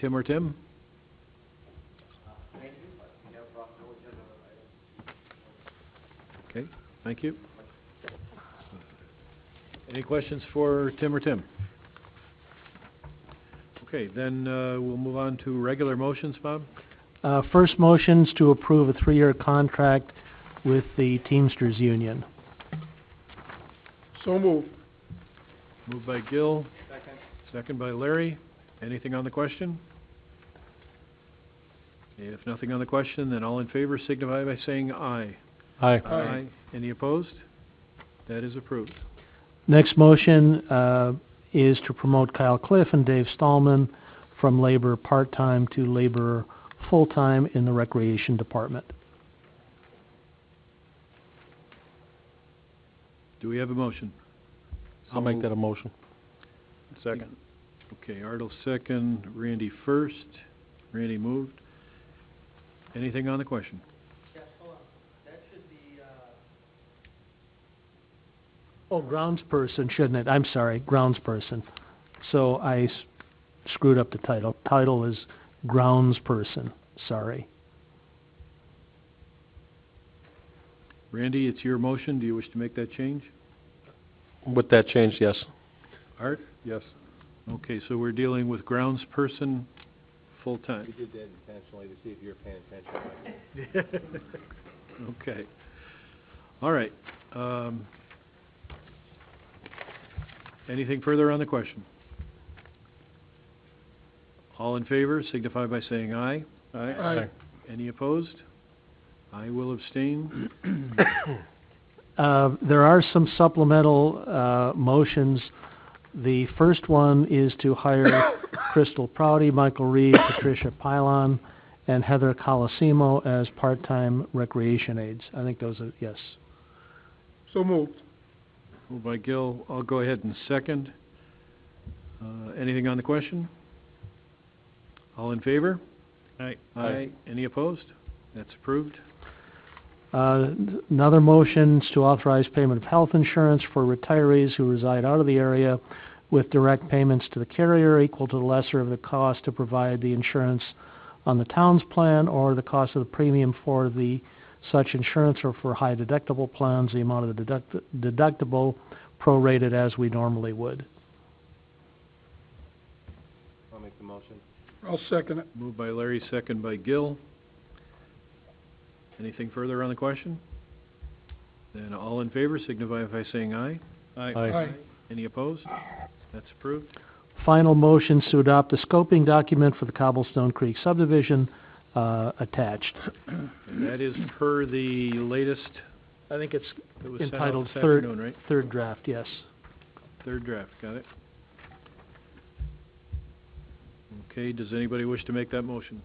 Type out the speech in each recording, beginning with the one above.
Tim or Tim? Okay, thank you. Any questions for Tim or Tim? Okay, then we'll move on to regular motions, Bob. First motion's to approve a 3-year contract with the Teamsters Union. So moved. Moved by Gil. Second. Second by Larry. Anything on the question? If nothing on the question, then all in favor signify by saying aye. Aye. Aye. Any opposed? That is approved. Next motion is to promote Kyle Cliff and Dave Stallman from labor part-time to labor full-time in the Recreation Department. Do we have a motion? I'll make that a motion. Second. Okay, Artel second, Randy first. Randy moved. Anything on the question? Yes, hold on. That should be, oh, groundsperson, shouldn't it? I'm sorry, groundsperson. So I screwed up the title. Title is groundsperson. Sorry. Randy, it's your motion. Do you wish to make that change? With that change, yes. Art? Yes. Okay, so we're dealing with groundsperson full-time. We did that intentionally to see if you're paying attention. Okay. All right. Anything further on the question? All in favor signify by saying aye. Aye. Aye. Any opposed? I will abstain. There are some supplemental motions. The first one is to hire Crystal Prouty, Michael Reed, Patricia Pylon, and Heather Colosimo as part-time recreation aides. I think those are, yes. So moved. Moved by Gil. I'll go ahead and second. Anything on the question? All in favor? Aye. Aye. Any opposed? That's approved. Another motion is to authorize payment of health insurance for retirees who reside out of the area with direct payments to the carrier equal to the lesser of the cost to provide the insurance on the town's plan or the cost of the premium for the such insurance, or for high deductible plans, the amount of the deductible prorated as we normally would. I'll make the motion. I'll second it. Moved by Larry, second by Gil. Anything further on the question? Then all in favor signify by saying aye. Aye. Aye. Any opposed? That's approved. Final motions to adopt the scoping document for the Cobblestone Creek subdivision attached. And that is per the latest. I think it's It was sent out entitled this afternoon, right? third draft, yes. Third draft, got it. Okay, does anybody wish to make that motion?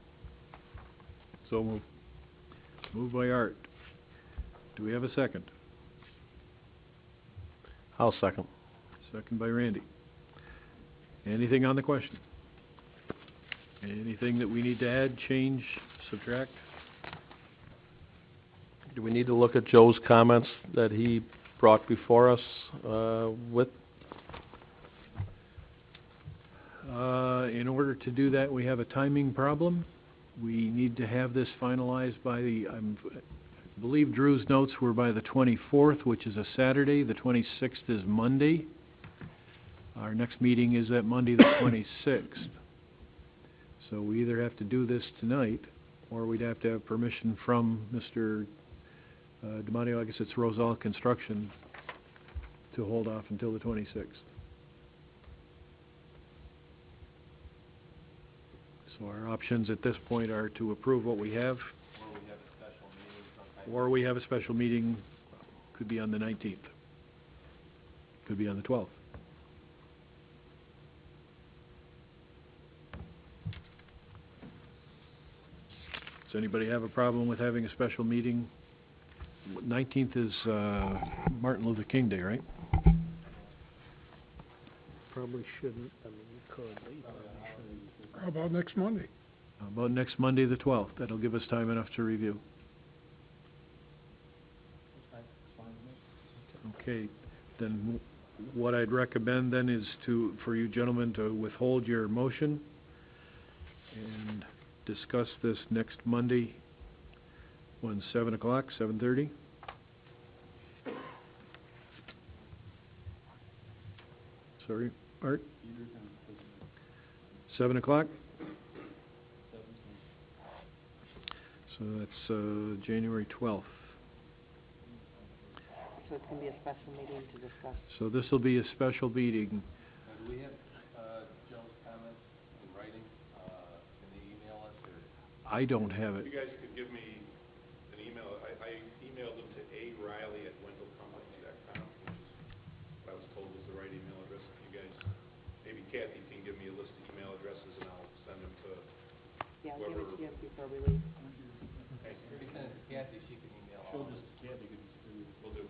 So moved. Moved by Art. Do we have a second? I'll second. Second by Randy. Anything on the question? Anything that we need to add, change, subtract? Do we need to look at Joe's comments that he brought before us with? In order to do that, we have a timing problem. We need to have this finalized by the, I believe Drew's notes were by the 24th, which is a Saturday. The 26th is Monday. Our next meeting is that Monday the 26th. So we either have to do this tonight, or we'd have to have permission from Mr. DiMatteo, I guess it's Rosal Construction, to hold off until the 26th. So our options at this point are to approve what we have, or we have a special meeting, could be on the 19th, could be on the 12th. Does anybody have a problem with having a special meeting? 19th is Martin Luther King Day, right? Probably shouldn't, I mean, you could, but you probably shouldn't. How about next Monday? How about next Monday, the 12th? That'll give us time enough to review. Okay, then what I'd recommend then is for you gentlemen to withhold your motion discuss this next Monday, 7 o'clock, 7:30? Sorry, Art? 7 o'clock? So that's, January 12th. So it's gonna be a special meeting to discuss. So this will be a special meeting. Do we have, Joe's comments in writing? Can they email us or? I don't have it. You guys could give me an email. I emailed them to ariley@wendellcompany.com, which is what I was told was the right email address. If you guys, maybe Kathy can give me a list of email addresses and I'll send them to Yeah, I'll give it to you whoever. before we leave. If you send it to Kathy, she can email all of us. Will do.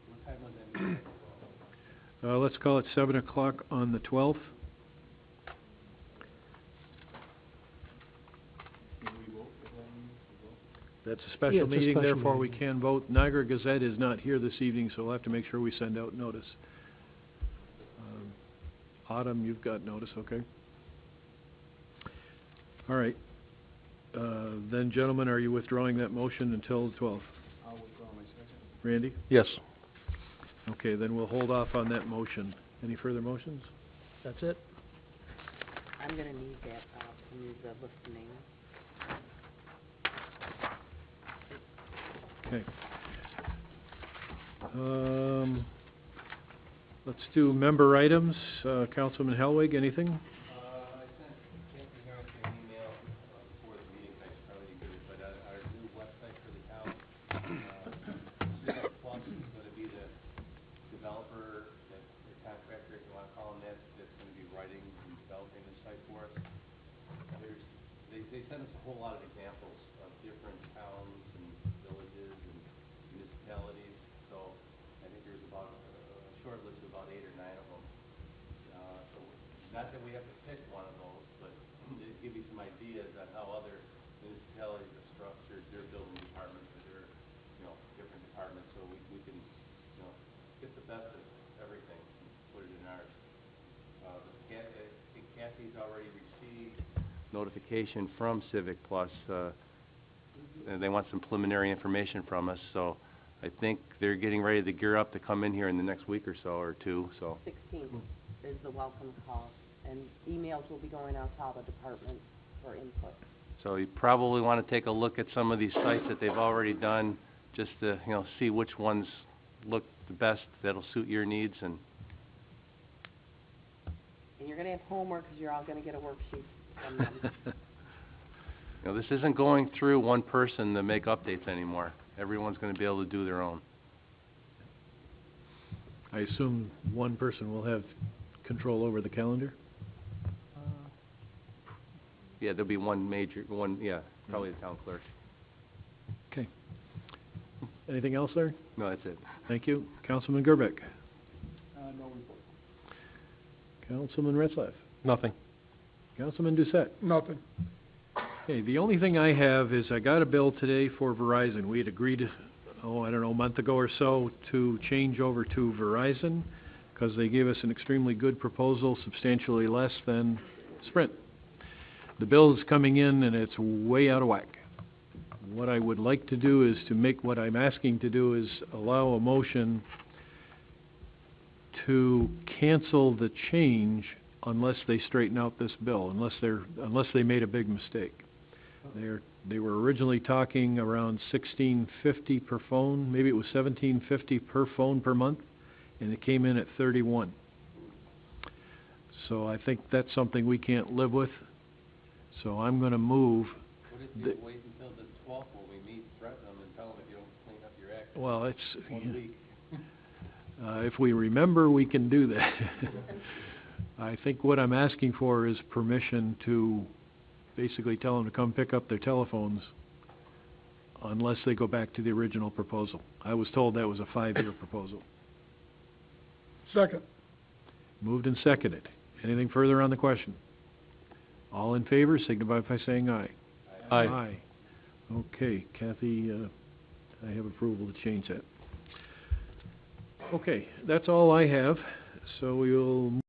What time was that meeting? Let's call it 7 o'clock on the 12th. That's a Yeah, special it's a meeting, special therefore we meeting. can vote. Niagara Gazette is not here this evening, so we'll have to make sure we send out notice. Autumn, you've got notice, okay? All right. Then, gentlemen, are you withdrawing that motion until the 12th? I'll withdraw my second. Randy? Yes. Okay, then we'll hold off on that motion. Any further motions? That's it? I'm gonna need that, from you, the list of names. Okay. Let's do member items. Councilman Helwig, anything? I sent Kathy Harrington an email before the meeting, I should probably give it, but our new website for the town, Civic Plus is gonna be the developer, the contractor, if you wanna call him that, that's gonna be writing and developing the site for us. They sent us a whole lot of examples of different towns and villages and municipalities, so I think there's about a short list of about 8 or 9 of them. So not that we have to pick one of those, but to give you some ideas on how other municipalities have structured their building departments or their, different departments, so we can, get the best of everything and put it in ours. I think Kathy's already received notification from Civic Plus, and they want some preliminary information from us, so I think they're getting ready to gear up to come in here in the next week or so, or two, so. 16th is the welcome call, and emails will be going out to all the departments for input. So you probably want to take a look at some of these sites that they've already done, just to, see which ones look the best, that'll suit your needs, and And you're gonna have homework, because you're all gonna get a worksheet from them. this isn't going through one person to make updates anymore. Everyone's going to be able to do their own. I assume one person will have control over the calendar? Yeah, there'll be probably the town clerk. Okay. Anything else there? No, that's it. Thank you. Councilman Gerbeck? No report. Councilman Retzlaff? Nothing. Councilman Doucette? Nothing. Okay, the only thing I have is I got a bill today for Verizon. We had agreed, a month ago or so, to change over to Verizon because they gave us an extremely good proposal, substantially less than Sprint. The bill is coming in and it's way out of whack. What I would like to do is what I'm asking to do is allow a motion to cancel the change unless they straighten out this bill, unless they made a big mistake. They were originally talking around $16.50 per phone, maybe it was $17.50 per phone per month, and it came in at $31. So I think that's something we can't live with. So I'm going to move. What if you wait until the 12th when we meet, threaten them, and tell them if you don't clean up your act? Well, it's 1 week. if we remember, we can do that. I think what I'm asking for is permission to basically tell them to come pick up their telephones unless they go back to the original proposal. I was told that was a 5-year proposal. Second. Moved and seconded. Anything further on the question? All in favor, signify by saying aye. Aye. Okay, Kathy, I have approval to change that. Okay, that's all I have, so we will